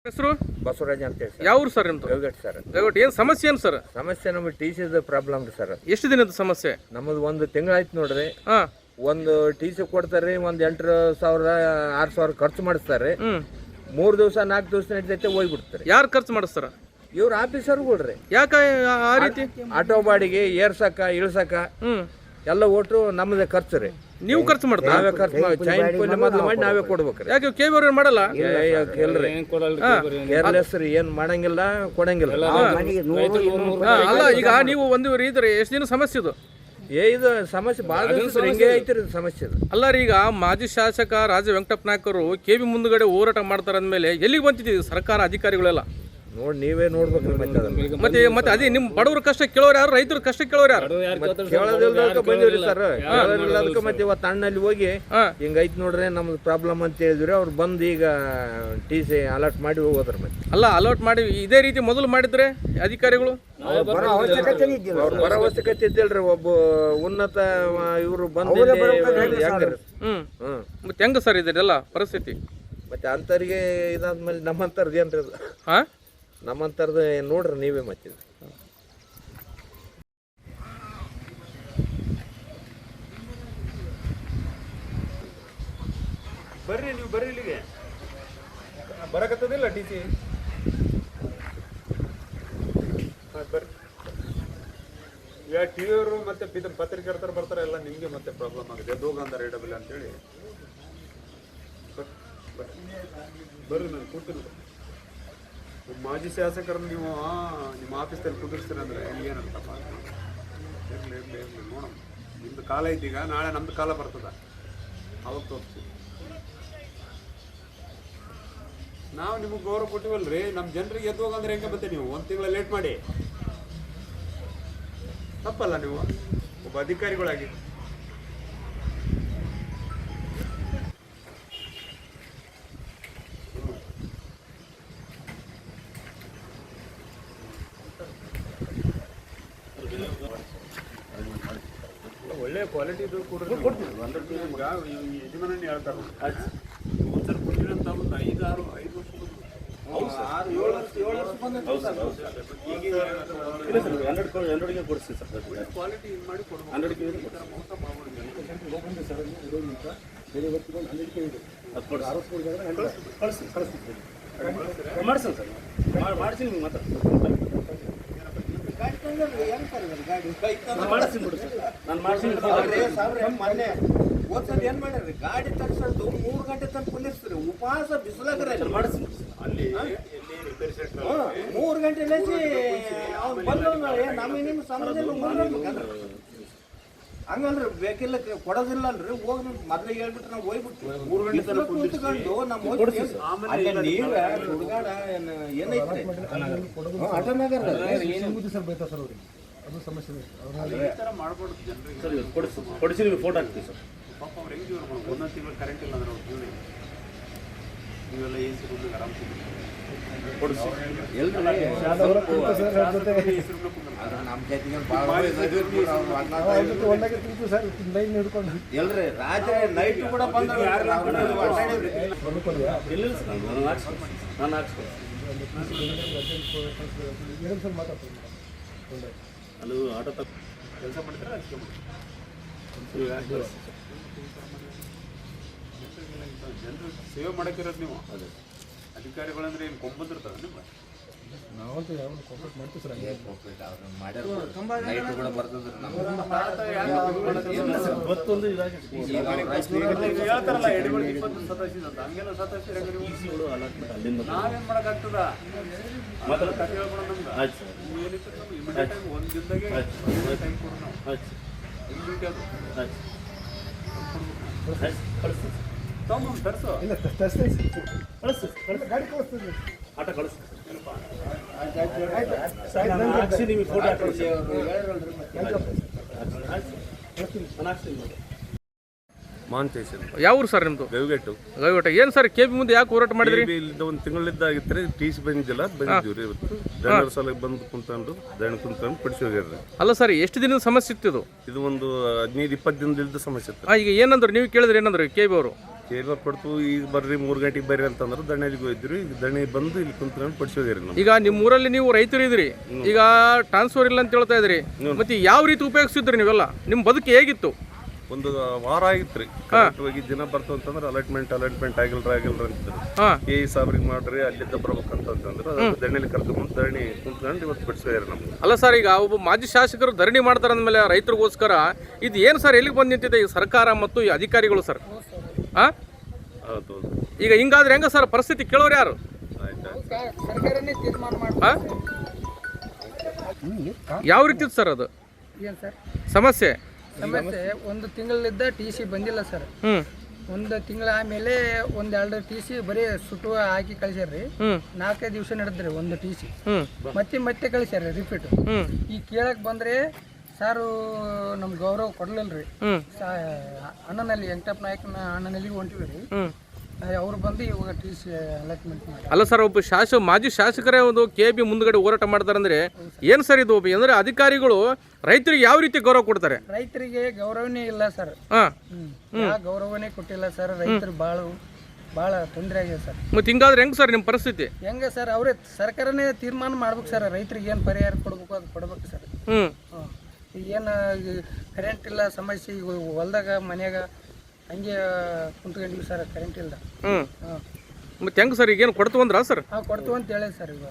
ಹೆಸರು ಬಸವರಾಜ್ ಅಂತ ಹೇಳಿ ಸರ್. ಯಾವ ಊರು ಸರ್ ನಿಮ್ದು? ಗವಿಗಟ್ಟು ಸರ್. ದಯವಿಟ್ಟು ಏನು ಸಮಸ್ಯೆ ಏನು ಸರ್? ಸಮಸ್ಯೆ ನಮಗೆ ಟಿ ಸಿದ ಪ್ರಾಬ್ಲಮ್ ರೀ ಸರ್. ಎಷ್ಟು ದಿನದ ಸಮಸ್ಯೆ? ನಮ್ಮದು 1 ತಿಂಗಳಾಯ್ತು ನೋಡ್ರಿ. ಒಂದು ಟಿ ಸಿ ಕೊಡ್ತಾರೆ, ಒಂದು 8,000 6,000 ಖರ್ಚು ಮಾಡಿಸ್ತಾರೆ. 3 ದಿವಸ 4 ದಿವಸ ನಡೀತೈತೆ ಹೋಗ್ಬಿಡ್ತಾರೆ. ಯಾರು ಖರ್ಚು ಮಾಡಿಸ್ತಾರ? ಇವ್ರ ಆಫೀಸರ್ಗಳ್ರಿ. ಯಾಕೆ ಆ ರೀತಿ? ಆಟೋ ಬಾಡಿಗೆ ಏರ್ಸಕ ಇಳ್ಸಕ ಎಲ್ಲ ಒಟ್ಟು ನಮ್ಮದೇ ಖರ್ಚು ರೀ. ನೀವು ಖರ್ಚು ಮಾಡ್ತಾರೆ? ನಾವೇ ಖರ್ಚು ಮಾಡಿ ಚೈನ್ ಪೂಲಿ ಮೊದಲು ಮಾಡಿ ನಾವೇ ಕೊಡ್ಬೇಕ್ರಿ. ಯಾಕೆ ಕೇಬರ್ ಮಾಡಲ್ಲ? ಕೇರ್ಲೆಸ್ ರೀ, ಏನ್ ಮಾಡಂಗಿಲ್ಲ ಕೊಡಂಗಿಲ್ಲ. ಅಲ್ಲ, ಈಗ ನೀವು ಒಂದು ಇದ್ರೆ ಎಷ್ಟು ದಿನ ಸಮಸ್ಯೆ ಇದು? ಇದು ಸಮಸ್ಯೆ ಭಾಳ ಹಿಂಗೆ ಐತ್ರಿ ಸಮಸ್ಯೆ. ಅಲ್ಲ ರೀ, ಈಗ ಮಾಜಿ ಶಾಸಕ ರಾಜ ವೆಂಕಟಪ್ಪ ನಾಯ್ಕರು ಕೆಬಿ ಮುಂದ್ಗಡೆ ಹೋರಾಟ ಮಾಡ್ತಾರ ಅಂದ್ಮೇಲೆ ಎಲ್ಲಿಗೆ ಬಂತಿದ್ದೀವಿ ಸರ್ಕಾರ ಅಧಿಕಾರಿಗಳೆಲ್ಲ? ನೋಡಿ, ನೀವೇ ನೋಡ್ಬೇಕ್ರಿ. ಮತ್ತೆ ಮತ್ತೆ ಅದೇ ನಿಮ್ ಬಡವ್ರ ಕಷ್ಟ ಕೇಳೋರು ಯಾರು? ರೈತರ ಕಷ್ಟ ಕೇಳೋರು ಯಾರು? ಕೇಳೋದಿಲ್ಲ ಬಂದಿವ್ರಿ ಸರ್. ಕೇಳೋದಿಲ್ಲ ಅದಕ್ಕೆ ಮತ್ತೆ ಇವತ್ತು ಅಣ್ಣಲ್ಲಿ ಹೋಗಿ ಹಿಂಗೈತ್ ನೋಡ್ರಿ ನಮ್ದು ಪ್ರಾಬ್ಲಮ್ ಅಂತ ಹೇಳಿದ್ರಿ. ಅವ್ರು ಬಂದು ಈಗ ಟಿ ಸಿ ಅಲರ್ಟ್ ಮಾಡಿ ಹೋಗೋದ್ರ. ಮತ್ತೆ ಅಲ್ಲ, ಅಲರ್ಟ್ ಮಾಡಿ ಇದೇ ರೀತಿ ಮೊದಲು ಮಾಡಿದ್ರೆ ಅಧಿಕಾರಿಗಳು ಅವ್ರು ಬರೋ ಅವಶ್ಯಕತೆ ಇದ್ದಿಲ್ರಿ. ಒಬ್ಬ ಉನ್ನತ ಇವರು ಬಂದು ಮತ್ತೆ ಹೆಂಗ ಸರ್ ಇದೆಲ್ಲ ಪರಿಸ್ಥಿತಿ? ಮತ್ತೆ ಅಂತರಿಗೆ ಇದಾದ್ಮೇಲೆ ನಮ್ಮಂತರ್ದು ಏನ್ರಿ ಅದು? ನಮ್ಮಂತರ್ದು ನೋಡ್ರಿ ನೀವೇ. ಮತ್ತೆ ಬರ್ರಿ, ನೀವು ಬರ್ರಿ ಇಲ್ಲಿಗೆ. ಬರಕತ್ತದಿಲ್ಲ ಟಿ ಸಿ? ಬರ್ರಿ. ಈಗ ಟಿ ವಿಯವರು ಮತ್ತೆ ಪತ್ರಿಕರ್ತರು ಬರ್ತಾರೆ, ಎಲ್ಲ ನಿಮಗೆ ಮತ್ತೆ ಪ್ರಾಬ್ಲಮ್ ಆಗಿದೆ. ದೋಗಂದ ರೇಡಬಲ್ ಅಂತೇಳಿ ಬರ್ರಿ, ನಾನು ಕೂತಿಲ್ಲ. ಮಾಜಿ ಶಾಸಕರನ್ನು ನೀವು ನಿಮ್ಮ ಆಫೀಸ್ದಲ್ಲಿ ಕುದುರಿಸ್ತೀರಂದ್ರೆ ಇಲ್ಲಿ ಏನಂತಪ್ಪ? ಇರಲಿ ಇರಲಿ ಇರಲಿ, ನೋಡೋಣ. ನಿಮ್ದು ಕಾಲ ಐತೀಗ, ನಾಳೆ ನಮ್ದು ಕಾಲ ಬರ್ತದ, ಅವಾಗ ತೋರಿಸ್ತೀವಿ. ನಾವು ನಿಮಗೆ ಗೌರವ ಕೊಟ್ಟಿವಲ್ರಿ. ನಮ್ಮ ಜನರಿಗೆ ಎದ್ದು ಹೋಗಂದ್ರೆ ಹೆಂಗೆ? ಮತ್ತೆ ನೀವು 1 ತಿಂಗಳ ಲೇಟ್ ಮಾಡಿ ತಪ್ಪಲ್ಲ ನೀವು ಒಬ್ಬ ಅಧಿಕಾರಿಗಳಾಗಿ? ಒಳ್ಳೆ ಕ್ವಾಲಿಟಿದು ಕೊಡ್ರಿ. ಯಜಮಾನಿ ಹೇಳ್ತಾರೆ ಒಂದ್ಸರಿ ಕೊಟ್ಟಿರಿ ಅಂತ ಒಂದು 5 ವರ್ಷ ಕ್ವಾಲಿಟಿ ಇದು ಮಾಡಿ ಕೊಡ್ಬೋದು. ಮೋಸ ಮಾಡಿಸಿ ನಿಮ್ಗೆ ಮಾತ್ರ ಮೊನ್ನೆ ಓದ್ಸದ್ ಏನ್ ಮಾಡ್ಯಾರ? ಗಾಡಿ ತರ್ಸೋದು 3 ಗಂಟೆ ತನಕ ಕುಂದಿರ್ಸ್ರಿ, ಉಪವಾಸ ಬಿಸಿಲಾಗ್ರಿ. ಅಲ್ಲಿ 3 ಗಂಟೆ ಲೇಸಿ ಅವ್ನು ಬಂದು ನಮಗೆ ನಿಮ್ಮ ಸಂಬಂಧ ಹಂಗಲ್ರಿ. ಬೇಕಿಲ್ಲ ಕೊಡೋದಿಲ್ಲ ಅಲ್ರಿ. ಹೋಗಿ ಮೊದ್ಲಿಗೆ ಹೇಳ್ಬಿಟ್ರೆ ನಾವು ಹೋಗ್ಬಿಟ್ಟು 3 ಗಂಟೆ ತನಕ ಕುಂತ್ಕೊಂಡು ನಮ್ಮ ನೀವೇ ಹುಡುಗಾಡ ಏನೈತ್ರಿ ಆಟೋನಾಗರ್ ಅದು ಸಮಸ್ಯೆ ಕೊಡಿಸಿ ನಿಮಗೆ ಫೋಟೋ ಹಾಕ್ತೀವಿ ಸರ್. ಪಾಪ ಅವ್ರು ಹೆಂಗೆ ಜೀವನ ಮಾಡ್ಬೋದು? 1 ತಿಂಗಳು ಕರೆಂಟ್ ಇಲ್ಲ ಅಂದ್ರೆ ಅವ್ರ ಜೀವನ ನೀವೆಲ್ಲ ಏನು ಸಿಗೋದು ಆರಾಮ್ಸಿ ಕೊಡಿಸಿ. ಎಲ್ರಿ ರಾತ್ರಿ ನೈಟ್ ಕೂಡ ಬಂದ ಅದು ಆಟೋ ಕೆಲಸ ಮಾಡ್ತಾರೆ. ಜನರು ಸೇವೆ ಮಾಡಕ್ಕಿರೋದು ನೀವು. ಅಧಿಕಾರಿಗಳಂದ್ರೆ ಏನು ಕೊಂಬಂದಿರ್ತಾರೆ ನಿಮ್ಮ? ನಾವಂತೂ ಯಾವ ಕೋಪರೇಟ್ ಮಾಡ್ತೀವಿ ಸರ್. ಹೇಳ್ತಾರಲ್ಲ ಎಡಿಬಲ್ 20 ಸತಾಯಿಸಿದ ಅಂತ, ಹಂಗೆಲ್ಲ ಸತಾಯಿಸಿದ್ರೆ ನಾವೇನ್ ಮಾಡಕ್ಕಾಗ್ತದ? ಕತೆ ಹೇಳ್ಕೊಡೋಣ ನಮ್ಗೆ. ಏನಿತ್ತು ಇಮಿಡಿಯೇಟ್ ಆಗಿ 1 ದಿನದಾಗೆ ಟೈಮ್ ಕೊಡು. ನಾವು ಇಮಿಡಿಯೇಟ್ ಅದು ತಗೊಂಡು ತರಿಸು. ಗಾಡಿ ಕಳಿಸ್ತೀವಿ, ಆಟೋ ಕಳಿಸ್ತೀವಿ. ನಿಮಗೆ ಫೋಟೋ ಮಾಂತೇಶ್. ಯಾವ ಊರು ಸರ್ ನಿಮ್ದು? ಗವಿಗಟ್ಟು. ಏನು ಸರ್ ಕೆಬಿ ಮುಂದೆ ಯಾಕೆ ಹೋರಾಟ ಮಾಡಿದ್ರಿ? ಇಲ್ಲಿಂದ 1 ತಿಂಗಳಿದ್ದಾಗಿತ್ತು. ಟಿ ಸಿ ಬಂದಿಲ್ಲ, ಬಂದಿದ್ದೀವಿ ರೀ. ಇವತ್ತು ಜನರ ಸಲ ಬಂದು ಕುಂತ್ಕೊಂಡು ಕುಂತ್ಕೊಂಡು ಪಡಿಸಿ ಹೋಗ್ಯಾರ. ಅಲ್ಲ ಸರ್, ಎಷ್ಟು ದಿನದ ಸಮಸ್ಯೆ ಇತ್ತು ಇದು? ಇದು ಒಂದು 15-20 ದಿನದ ಸಮಸ್ಯೆ ಇತ್ತು. ಈಗ ಏನಂದ್ರು ನೀವು ಕೇಳಿದ್ರೆ? ಏನಂದ್ರು ಕೆಬಿ ಅವರು? ಕೇಳಿ ಕೊಡ್ತು ಈಗ ಬರ್ರಿ 3 ಗಂಟೆಗೆ ಬರ್ರಿ ಅಂತಂದ್ರೆ ದಣಿಗೆ ಹೋಗಿದ್ರಿ. ಈಗ ದಣಿ ಬಂದು ಇಲ್ಲಿ ಕುಂತ್ಕೊಂಡು ಪಡಿಸೋದಿರಿ ನಾವು. ಈಗ ನಿಮ್ಮ ಊರಲ್ಲಿ ನೀವು ರೈತರು ಇದ್ರಿ, ಈಗ ಟ್ರಾನ್ಸ್ಫರ್ ಇಲ್ಲ ಅಂತ ಹೇಳ್ತಾ ಇದ್ರಿ, ಮತ್ತೆ ಯಾವ ರೀತಿ ಉಪಯೋಗಿಸಿದ್ರಿ ನೀವೆಲ್ಲ? ನಿಮ್ಮ ಬದುಕು ಹೇಗಿತ್ತು? ಒಂದು ವಾರ ಆಗಿತ್ರಿ ಕರೆಕ್ಟ್ ಹೋಗಿ ದಿನ ಬರ್ತು ಅಂತಂದ್ರೆ ಅಲಾಟ್ಮೆಂಟ್ ಆಗಿಲ್ರ ಅಂತಿದ್ರು. ಏ ಸಾಬ್ರಿಗೆ ಮಾಡ್ರಿ ಅಲ್ಲಿದ್ದ ಬರ್ಬೇಕಂತಂದ್ರೆ ದಣಿಲಿ ಕರ್ಕೊಂಡ್ಬಂದು ಧರಣಿ ಕುಂತ್ಕೊಂಡು ಇವತ್ತು ಪಡಿಸೋದಿರಿ ನಮ್ಗೆ. ಅಲ್ಲ ಸರ್, ಈಗ ಒಬ್ಬ ಮಾಜಿ ಶಾಸಕರು ಧರಣಿ ಮಾಡ್ತಾರೆ ಅಂದಮೇಲೆ ರೈತರಿಗೋಸ್ಕರ ಇದು ಏನು ಸರ್ ಎಲ್ಲಿಗೆ ಬಂದು ನಿಂತಿದೆ ಈ ಸರ್ಕಾರ ಮತ್ತು ಈ ಅಧಿಕಾರಿಗಳು ಸರ್? ಹೌದು. ಈಗ ಹಿಂಗಾದ್ರೆ ಹೆಂಗ ಸರ್ ಪರಿಸ್ಥಿತಿ? ಕೇಳೋರು ಯಾರು? ಯಾವ ರೀತಿ ಸರ್ ಅದು ಏನು ಸರ್ ಸಮಸ್ಯೆ? ಒಂದು ತಿಂಗಳಿದ್ದ ಟಿ ಸಿ ಬಂದಿಲ್ಲ ಸರ್. ಒಂದು ತಿಂಗಳ ಆಮೇಲೆ ಒಂದೆರಡು ಟಿ ಸಿ ಬರೀ ಸುಟ್ಟು ಹಾಕಿ ಕಳಿಸ್ಯಾರ್ರಿ. 4-5 ದಿವಸ ನಡೆದ್ರಿ ಒಂದು ಟಿ ಸಿ, ಮತ್ತೆ ಕಳಿಸ್ಯಾರ ರಿಪೀಟ್. ಈಗ ಕೇಳಕ್ ಬಂದ್ರೆ ಸಾರು ನಮ್ ಗೌರವ ಕೊಡ್ಲಿಲ್ರಿ. ಅಣ್ಣನಲ್ಲಿ ವೆಂಕಟಪ್ಪ ನಾಯಕನ ಅಣ್ಣನಲ್ಲಿ ಹೊಂಟಿವ್ರಿ. ಅವ್ರು ಬಂದು ಇವಾಗ ಟಿ ಸಿ ಅಲಾಟ್ಮೆಂಟ್ ಮಾಡಿ. ಅಲ್ಲ ಸರ್, ಒಬ್ಬ ಮಾಜಿ ಶಾಸಕರೇ ಒಂದು KB ಮುಂದ್ಗಡೆ ಹೋರಾಟ ಮಾಡ್ತಾರಂದ್ರೆ ಏನು ಸರ್ ಇದು? ಅಂದ್ರೆ ಅಧಿಕಾರಿಗಳು ರೈತರಿಗೆ ಯಾವ ರೀತಿ ಗೌರವ ಕೊಡ್ತಾರೆ? ರೈತರಿಗೆ ಗೌರವನೇ ಇಲ್ಲ ಸರ್. ಗೌರವನೇ ಕೊಟ್ಟಿಲ್ಲ ಸರ್. ರೈತರು ಭಾಳ ತೊಂದರೆ ಆಗಿದೆ ಸರ್. ಮತ್ತೆ ಹಿಂಗಾದ್ರೆ ಹೆಂಗ್ ಸರ್ ನಿಮ್ಮ ಪರಿಸ್ಥಿತಿ? ಹೆಂಗ ಸರ್? ಅವ್ರೆ ಸರ್ಕಾರನೇ ತೀರ್ಮಾನ ಮಾಡ್ಬೇಕು ಸರ್. ರೈತರಿಗೆ ಏನು ಪರಿಹಾರ ಕೊಡ್ಬೇಕು ಅದು ಕೊಡ್ಬೇಕು ಸರ್. ಏನು ಕರೆಂಟ್ ಇಲ್ಲ ಸಮಸ್ಯೆ, ಈಗ ಹೊಲ್ದಾಗ ಮನ್ಯಾಗ ಹಂಗೆ ಕುಂತ್ಕೊಂಡಿವಿ ಸರ್, ಕರೆಂಟ್ ಇಲ್ಲ. ಮತ್ತೆ ಹೆಂಗ್ ಸರ್? ಈಗೇನು ಕೊಡ್ತು ಅಂದ್ರ ಸರ್? ಕೊಡ್ತು ಅಂತ ಹೇಳಿ ಸರ್. ಈಗ